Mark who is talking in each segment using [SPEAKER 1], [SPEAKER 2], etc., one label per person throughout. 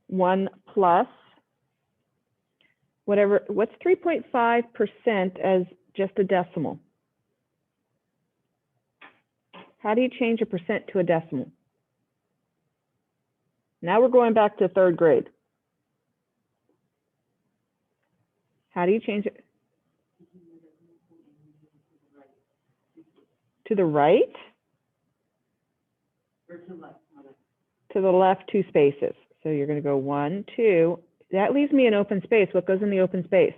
[SPEAKER 1] 1 plus whatever, what's 3.5% as just a decimal? How do you change a percent to a decimal? Now we're going back to 3rd grade. How do you change it? To the right?
[SPEAKER 2] Or to the left.
[SPEAKER 1] To the left, 2 spaces. So you're going to go 1, 2. That leaves me an open space. What goes in the open space?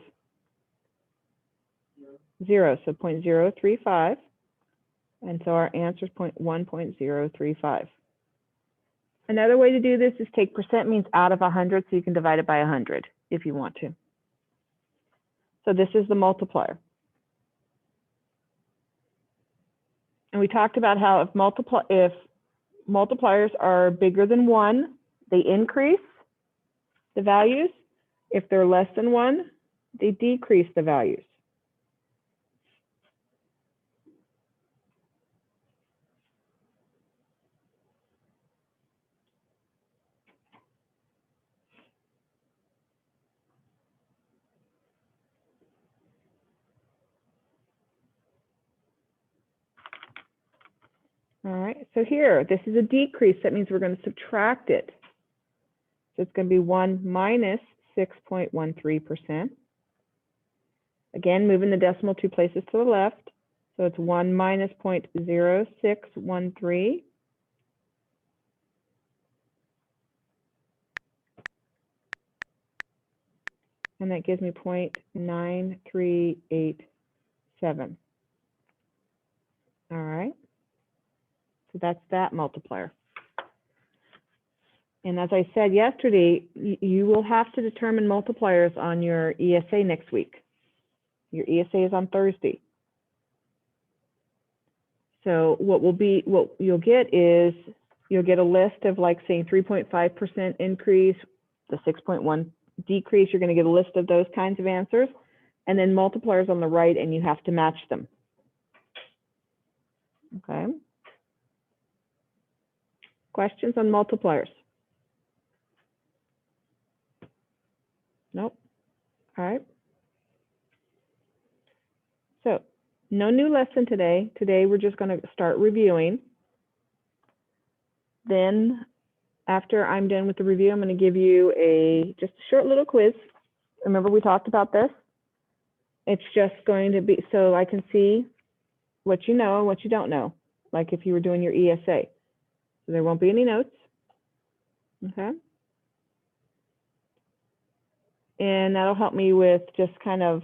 [SPEAKER 1] 0. So 0.035. And so our answer is 1.035. Another way to do this is take percent means out of 100, so you can divide it by 100 if you want to. So this is the multiplier. And we talked about how if multipliers are bigger than 1, they increase the values. If they're less than 1, they decrease the values. All right, so here, this is a decrease. That means we're going to subtract it. So it's going to be 1 minus 6.13%. Again, moving the decimal 2 places to the left. So it's 1 minus 0.0613. And that gives me 0.9387. All right. So that's that multiplier. And as I said yesterday, you will have to determine multipliers on your ESA next week. Your ESA is on Thursday. So what you'll get is, you'll get a list of, like, saying 3.5% increase, the 6.1 decrease. You're going to get a list of those kinds of answers, and then multipliers on the right, and you have to match them. Okay. Questions on multipliers? Nope. All right. So no new lesson today. Today we're just going to start reviewing. Then after I'm done with the review, I'm going to give you just a short little quiz. Remember we talked about this? It's just going to be so I can see what you know and what you don't know, like if you were doing your ESA. So there won't be any notes. Okay. And that'll help me with just kind of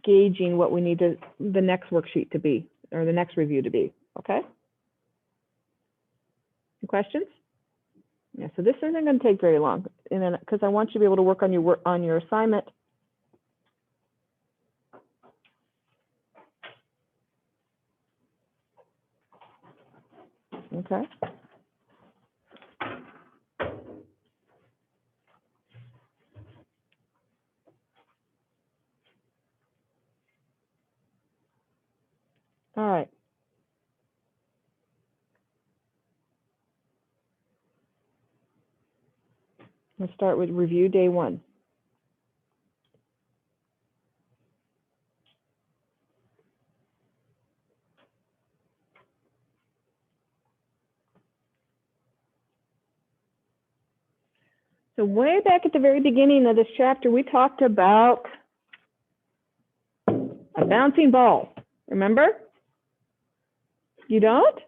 [SPEAKER 1] gauging what we need the next worksheet to be, or the next review to be. Okay. Any questions? Yeah. So this isn't going to take very long, and then because I want you to be able to work on your assignment. Okay. All right. Let's start with review day 1. So way back at the very beginning of this chapter, we talked about a bouncing ball. Remember? You don't?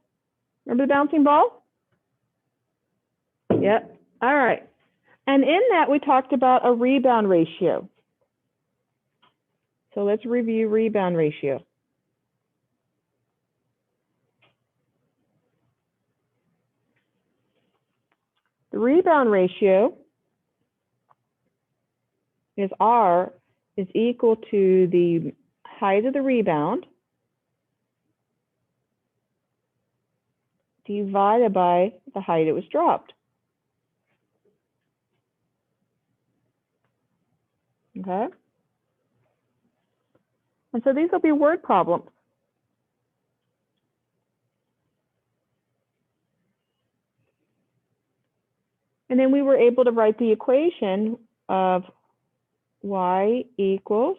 [SPEAKER 1] Remember the bouncing ball? Yep. All right. And in that, we talked about a rebound ratio. So let's review rebound ratio. The rebound ratio is R is equal to the height of the rebound divided by the height it was dropped. Okay? And so these will be word problems. And then we were able to write the equation of y equals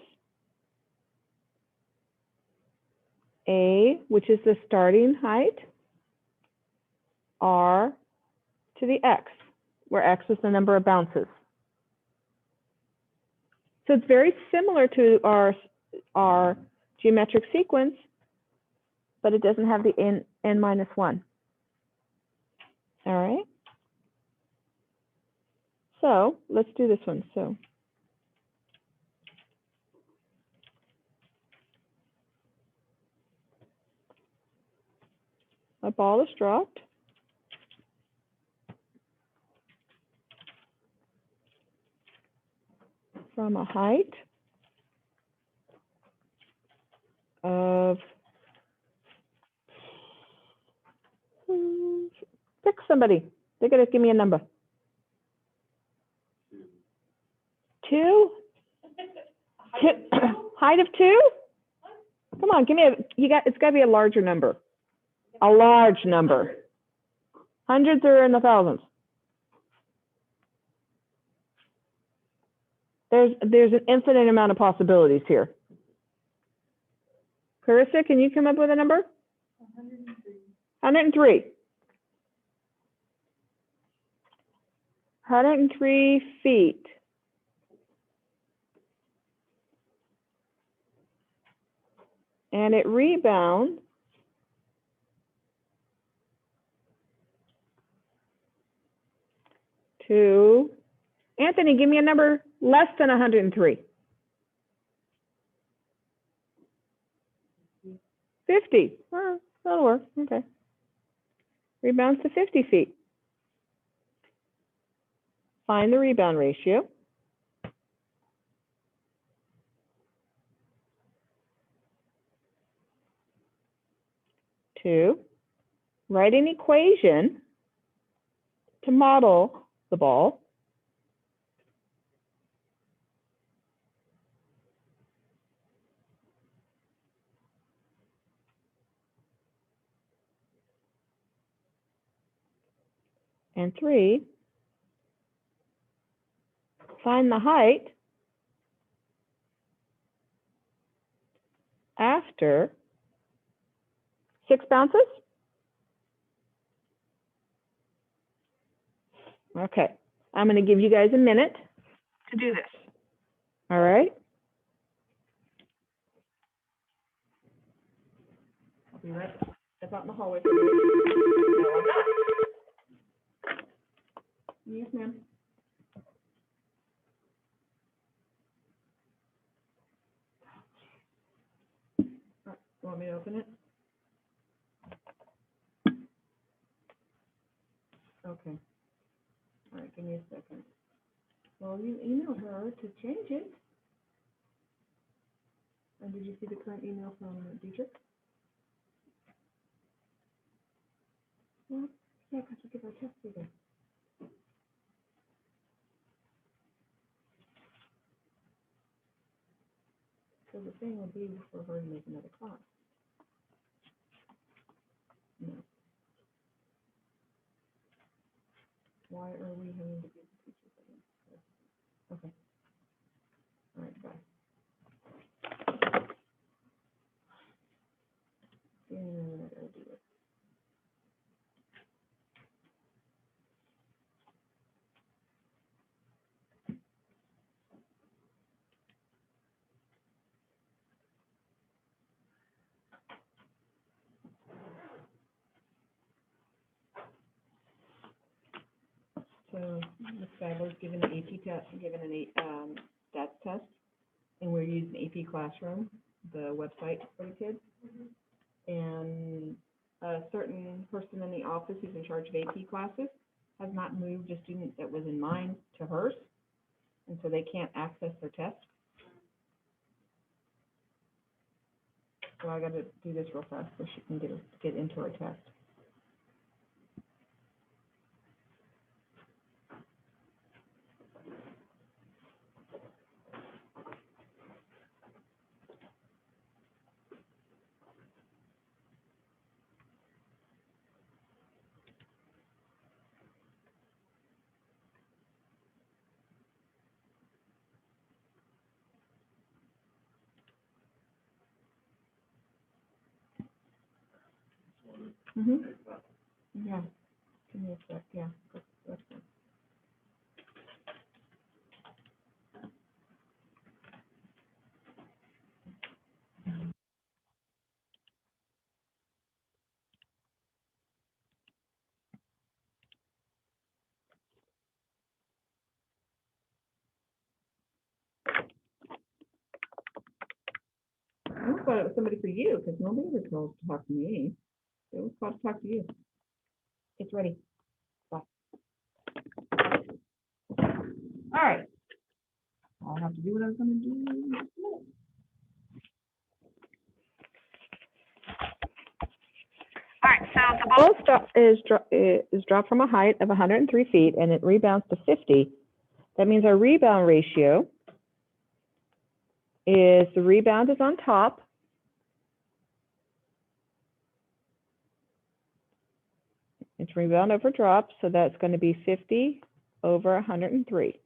[SPEAKER 1] a, which is the starting height, r to the x, where x is the number of bounces. So it's very similar to our geometric sequence, but it doesn't have the n minus 1. All right. So let's do this one. So a ball is dropped. From a height of, pick somebody. They're going to give me a number. 2? Height of 2? Come on, give me it's got to be a larger number. A large number. Hundreds or in the thousands. There's an infinite amount of possibilities here. Carissa, can you come up with a number? 103. 103. 103 feet. And it rebounds to, Anthony, give me a number less than 103. 50. Oh, that'll work. Okay. Rebounds to 50 feet. Find the rebound ratio. To write an equation to model the ball. And 3, find the height after 6 bounces. Okay, I'm going to give you guys a minute to do this. All right? I'll be right back. Step out in the hallway. No, I'm not. Yes, ma'am. You want me to open it? Okay. All right, give me a second. Well, you emailed her to change it. And did you see the current email from Dietrich? Well, yeah, because we give our test data. So the thing would be for her to make another class. No. Why are we having to do the teachers again? Okay. All right, bye. Yeah, I gotta do it. So Ms. Fabler's given an AP test, given an stats test, and we're using AP Classroom, the website for the kids. And a certain person in the office who's in charge of AP classes has not moved a student that was in mine to hers, and so they can't access their test. So I got to do this real fast so she can get into her test. Yeah. Give me a sec. Yeah. That's fine. I almost thought it was somebody for you because nobody ever calls to talk to me. They always call to talk to you. It's ready. Bye. All right. I'll have to do what I was going to do in just a minute. All right, so the ball is dropped from a height of 103 feet and it rebounds to 50. That means our rebound ratio is the rebound is on top. It's rebound over drop, so that's going to be 50 over 103.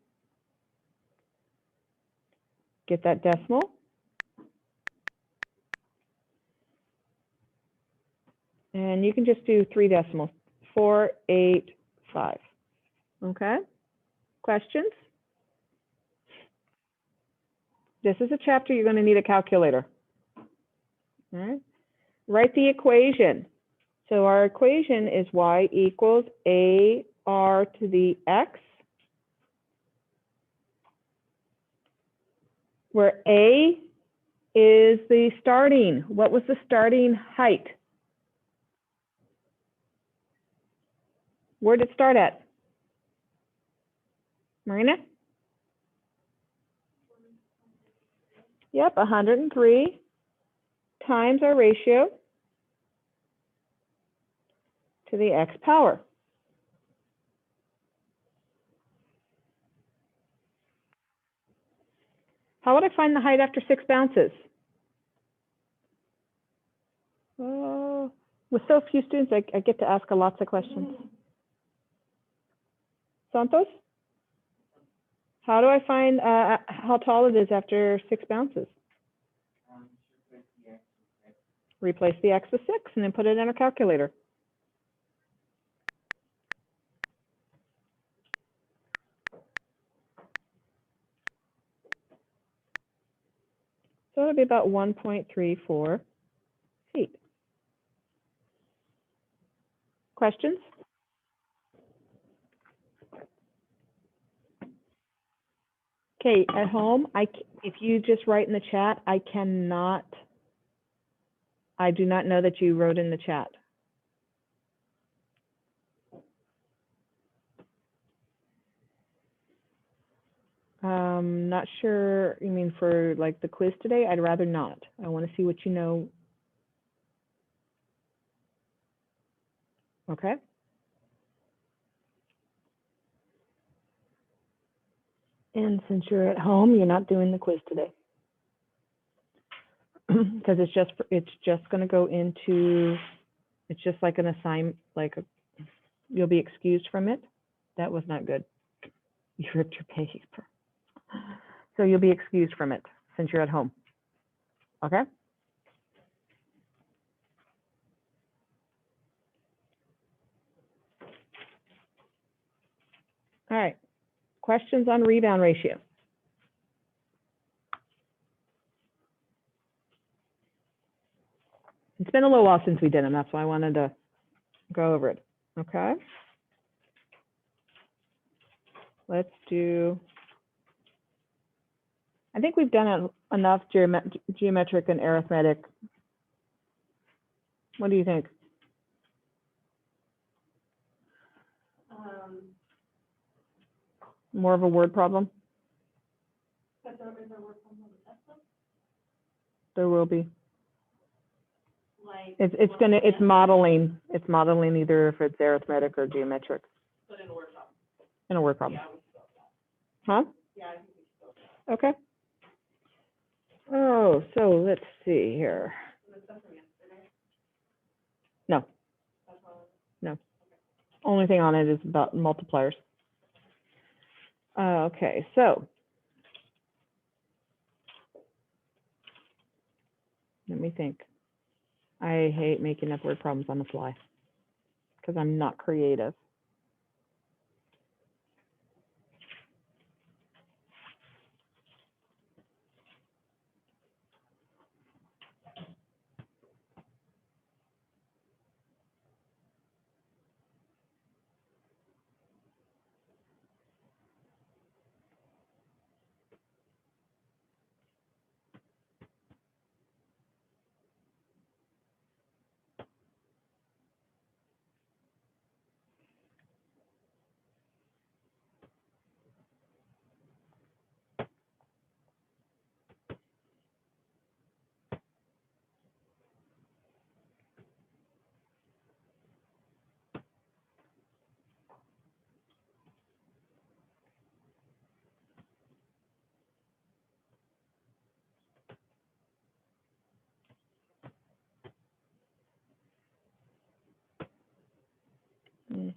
[SPEAKER 1] Get that decimal. And you can just do 3 decimals, 485. Okay? Questions? This is a chapter you're going to need a calculator. All right? Write the equation. So our equation is y equals AR to the x, where A is the starting. What was the starting height? Where did it start at? Marina? Yep, 103 times our ratio to the x power. How would I find the height after 6 bounces? Oh, with so few students, I get to ask lots of questions. Santos? How do I find how tall it is after 6 bounces? Replace the x with 6 and then put it in our calculator. So it'll be about 1.34 feet. Questions? Okay, at home, if you just write in the chat, I do not know that you wrote in the chat. Not sure, you mean for like the quiz today? I'd rather not. I want to see what you know. Okay. And since you're at home, you're not doing the quiz today. Because it's just going to go into, it's just like an assignment, you'll be excused from it. That was not good. You ripped your paper. So you'll be excused from it since you're at home. Okay? All right. Questions on rebound ratio? It's been a little while since we did them. That's why I wanted to go over it. Okay? Let's do, I think we've done enough geometric and arithmetic. What do you think? More of a word problem? There will be. It's modeling. It's modeling either if it's arithmetic or geometric. But in a word problem. In a word problem. Huh? Yeah, I think we still. Okay. Oh, so let's see here. No. No. Only thing on it is about multipliers. Okay, so let me think. I hate making up word problems on the fly. because I'm not creative. Mm.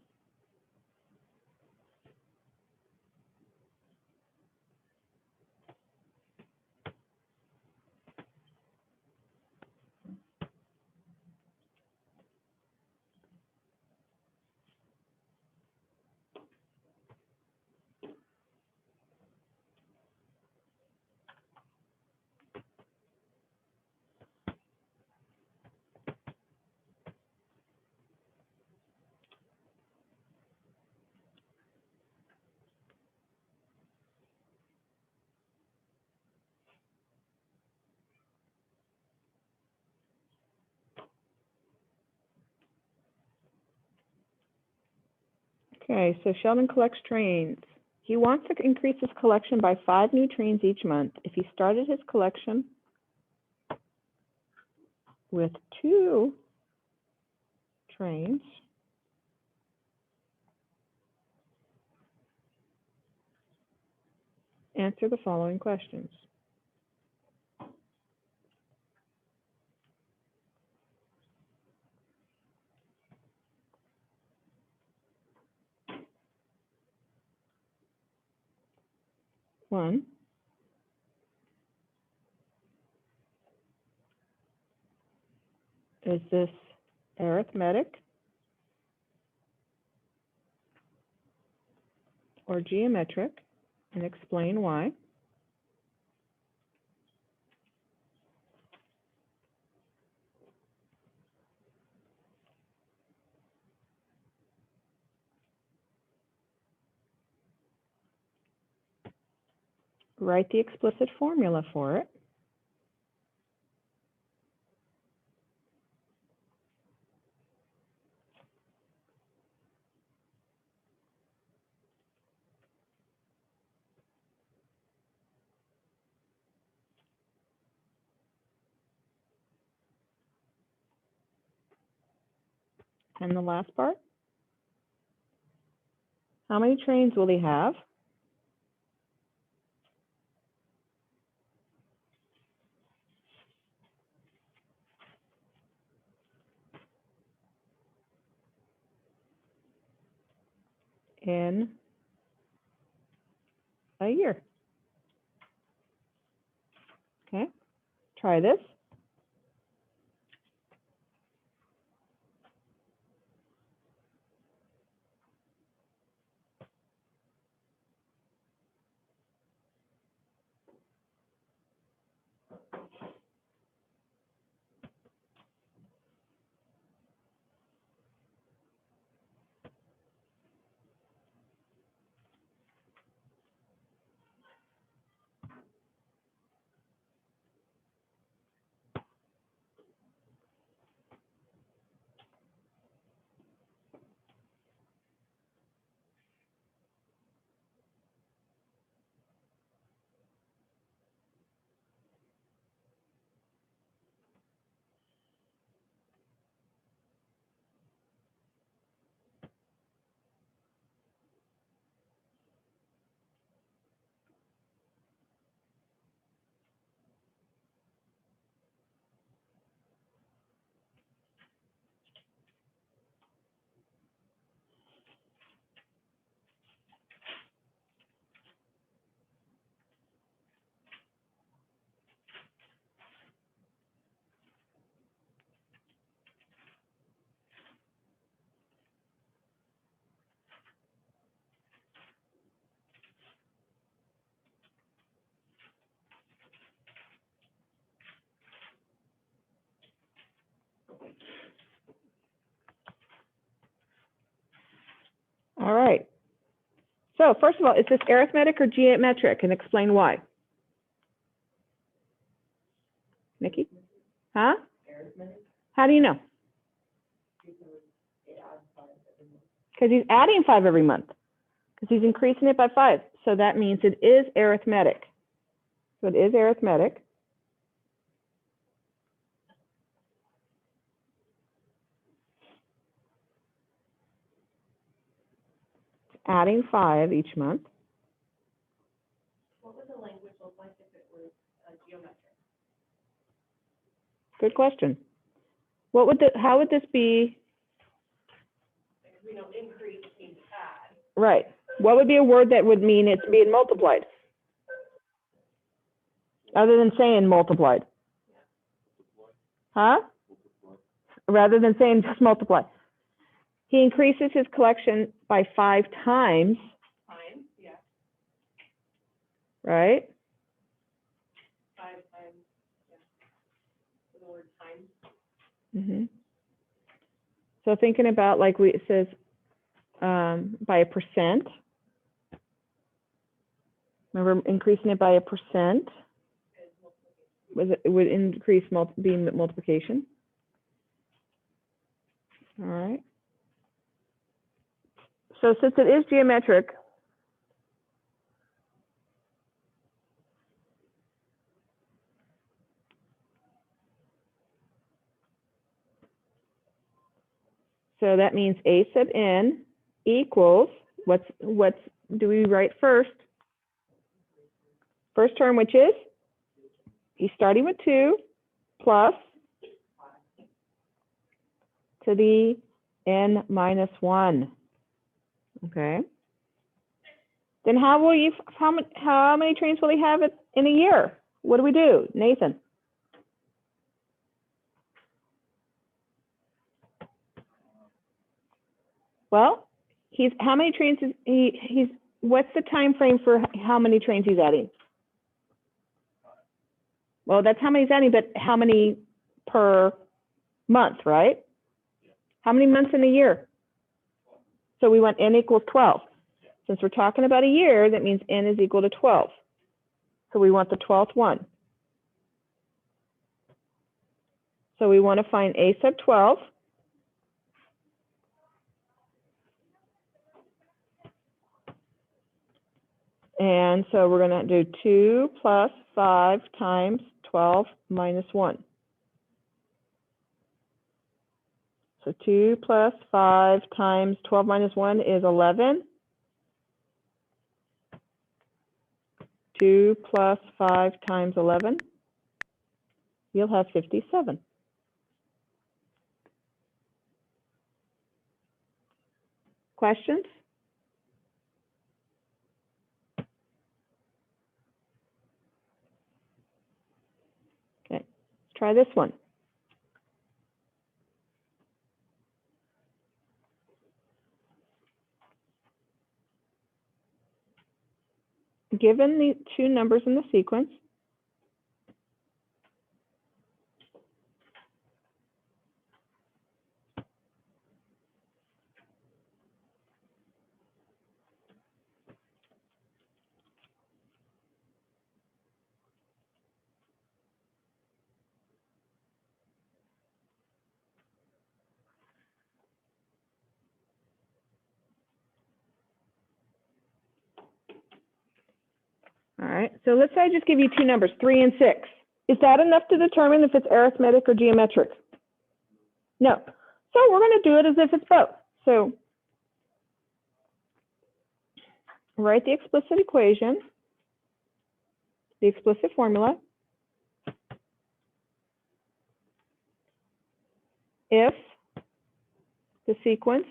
[SPEAKER 1] Okay, so Sheldon collects trains. He wants to increase his collection by 5 new trains each month. If he started his collection with 2 trains, answer the following questions. One, is this arithmetic or geometric, and explain why. Write the explicit formula for it. And the last part, how many trains will he have? In a year. Okay, try this. So first of all, is this arithmetic or geometric? And explain why. Nikki? Huh? How do you know? Because he's adding 5 every month. Because he's increasing it by 5. So that means it is arithmetic. So it is arithmetic. Adding 5 each month.
[SPEAKER 2] What would the language look like if it was geometric?
[SPEAKER 1] Good question. How would this be?
[SPEAKER 2] Because we know increase means add.
[SPEAKER 1] Right. What would be a word that would mean it's being multiplied? Other than saying multiplied. Huh? Rather than saying just multiply. He increases his collection by 5 times.
[SPEAKER 2] Times, yeah.
[SPEAKER 1] Right?
[SPEAKER 2] 5 times, yeah. So the word times.
[SPEAKER 1] Mm-hmm. So thinking about it says by a percent. Remember increasing it by a percent. It would increase being multiplication. All right. So since it is geometric, so that means A sub n equals, what do we write first? First term, which is? He's starting with 2 plus to the n minus 1. Okay. Then how many trains will he have in a year? What do we do, Nathan? Well, how many trains is he's what's the time frame for how many trains he's adding? Well, that's how many he's adding, but how many per month, right? How many months in a year? So we want n equals 12. Since we're talking about a year, that means n is equal to 12. So we want the 12th one. So we want to find a sub 12. And so we're going to do 2 plus 5 times 12 minus 1. So 2 plus 5 times 12 minus 1 is 11. 2 plus 5 times 11, you'll have 57. Questions? Okay, let's try this one. Given the 2 numbers in the sequence, all right, so let's say I just give you 2 numbers, 3 and 6. Is that enough to determine if it's arithmetic or geometric? No. So we're going to do it as if it's both. So write the explicit equation, the explicit formula. If the sequence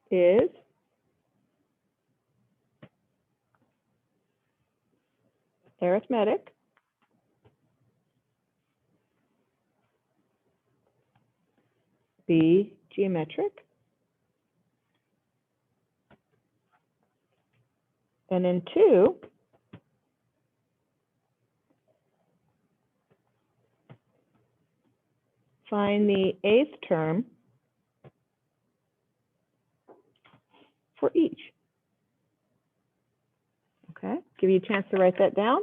[SPEAKER 1] is arithmetic, B, geometric, and then 2, find the 8th term for each. Okay, give you a chance to write that down.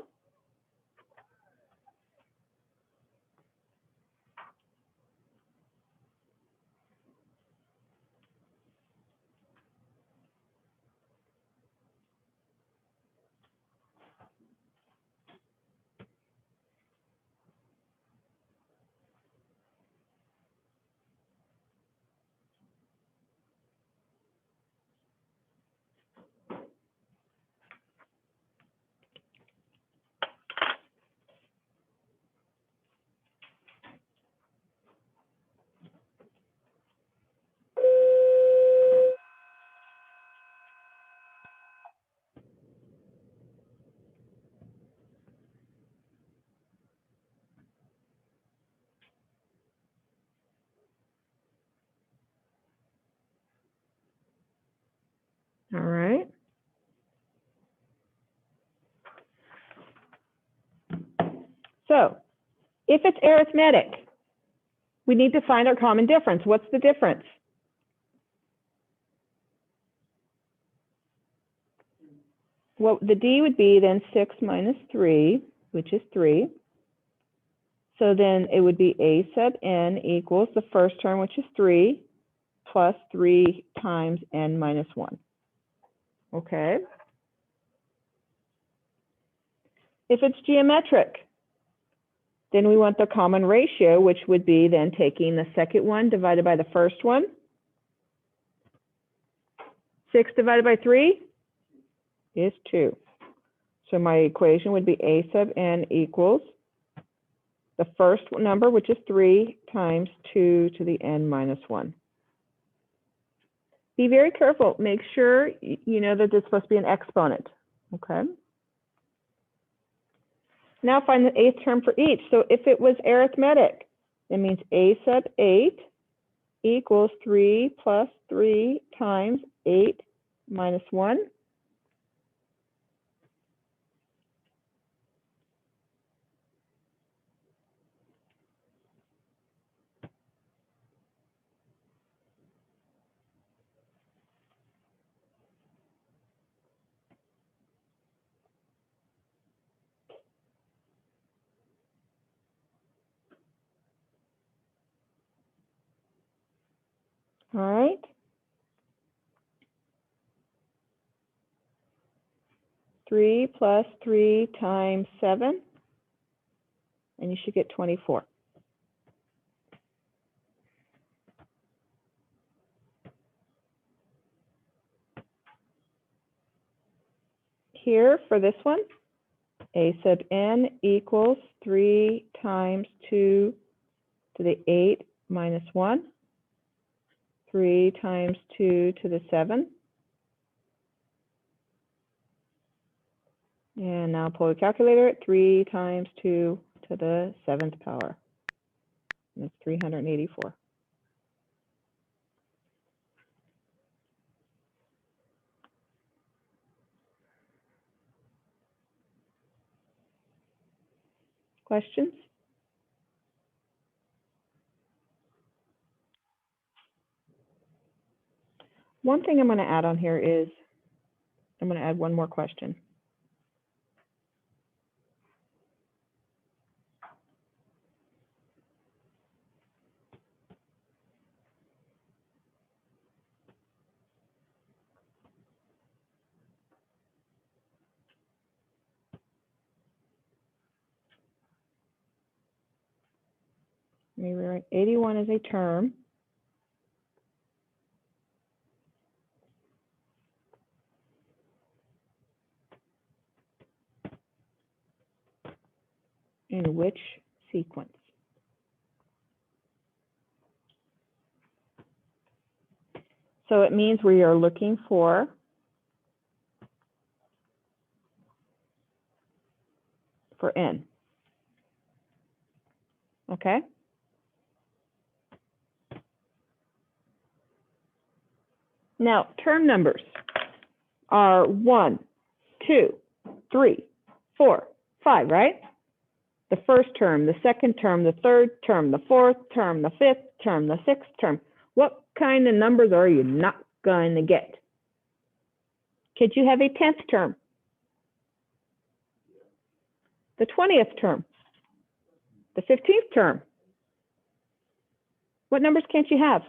[SPEAKER 1] All right. So if it's arithmetic, we need to find our common difference. What's the difference? Well, the D would be then 6 minus 3, which is 3. So then it would be A sub n equals the first term, which is 3, plus 3 times n minus 1. Okay. If it's geometric, then we want the common ratio, which would be then taking the second one divided by the first one. 6 divided by 3 is 2. So my equation would be A sub n equals the first number, which is 3, times 2 to the n minus 1. Be very careful. Make sure you know that it's supposed to be an exponent. Okay. Now find the eighth term for each. So if it was arithmetic, it means A sub 8 equals 3 plus 3 times 8 minus 1. All right. Three plus 3 times 7, and you should get 24. Here for this one, A sub n equals 3 times 2 to the 8 minus 1, 3 times 2 to the 7. And now pull the calculator at 3 times 2 to the 7th power. And it's 384. Questions? One thing I'm going to add on here is, I'm going to add one more question. Let me rewrite. 81 is a term. In which sequence? So it means we are looking for n. Okay? Now, term numbers are 1, 2, 3, 4, 5, right? The first term, the second term, the third term, the fourth term, the fifth term, the sixth term. What kind of numbers are you not going to get? Could you have a 10th term? The 20th term? The 15th term? What numbers can't you have?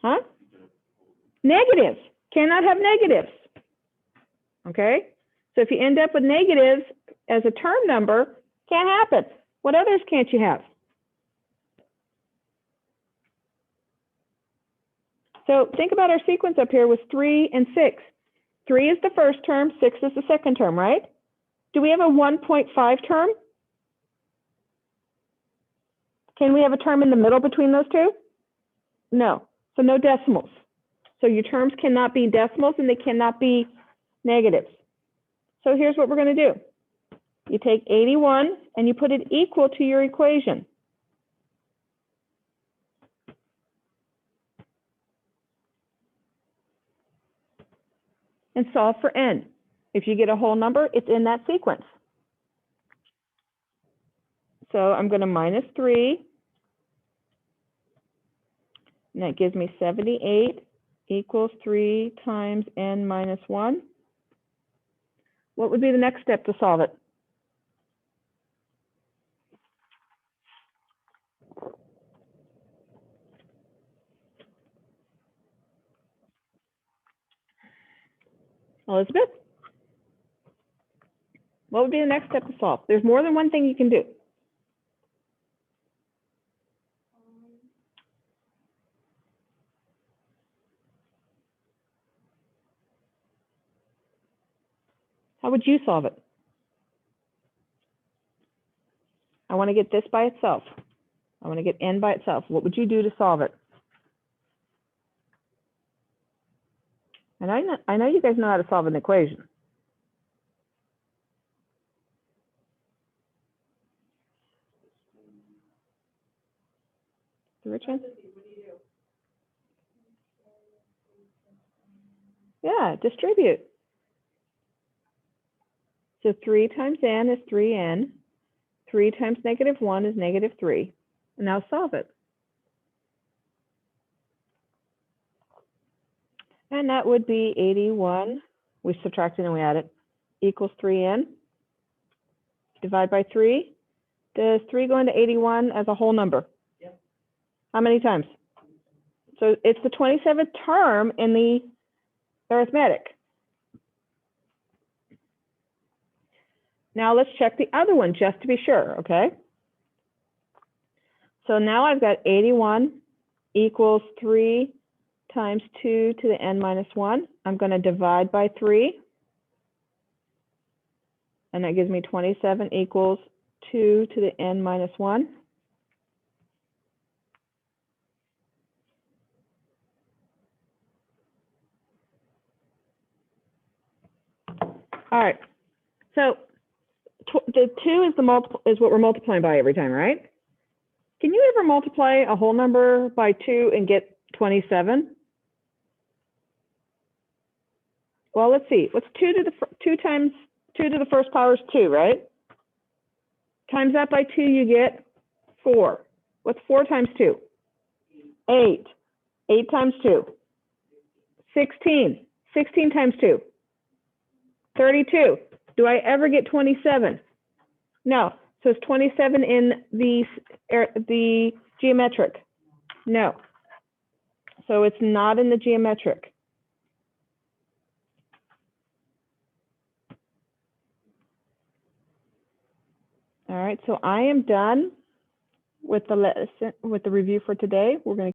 [SPEAKER 1] Huh? Negatives. Cannot have negatives. Okay? So if you end up with negatives as a term number, can't happen. What others can't you have? So think about our sequence up here with 3 and 6. 3 is the first term, 6 is the second term, right? Do we have a 1.5 term? Can we have a term in the middle between those two? No. So no decimals. So your terms cannot be decimals and they cannot be negatives. So here's what we're going to do. You take 81 and you put it equal to your equation. And solve for n. If you get a whole number, it's in that sequence. So I'm going to minus 3. And that gives me 78 equals 3 times n minus 1. What would be the next step to solve it? Elizabeth? What would be the next step to solve? There's more than one thing you can do. How would you solve it? I want to get this by itself. I want to get n by itself. What would you do to solve it? And I know you guys know how to solve an equation. Richard? Yeah, distribute. So 3 times n is 3n. 3 times negative 1 is negative 3. And now solve it. And that would be 81. We subtracted and we added equals 3n. Divide by 3. Does 3 go into 81 as a whole number? Yep. How many times? So it's the 27th term in the arithmetic. Now let's check the other one just to be sure, okay? So now I've got 81 equals 3 times 2 to the n minus 1. I'm going to divide by 3. And that gives me 27 equals 2 to the n minus 1. All right. So the 2 is is what we're multiplying by every time, right? Can you ever multiply a whole number by 2 and get 27? Well, let's see. What's 2 times 2 to the first power is 2, right? Times that by 2, you get 4. What's 4 times 2? 8. 8 times 2. 16. 16 times 2. 32. Do I ever get 27? No. So is 27 in the geometric? No. So it's not in the geometric. All right, so I am done with the lesson, with the review for today. We're going to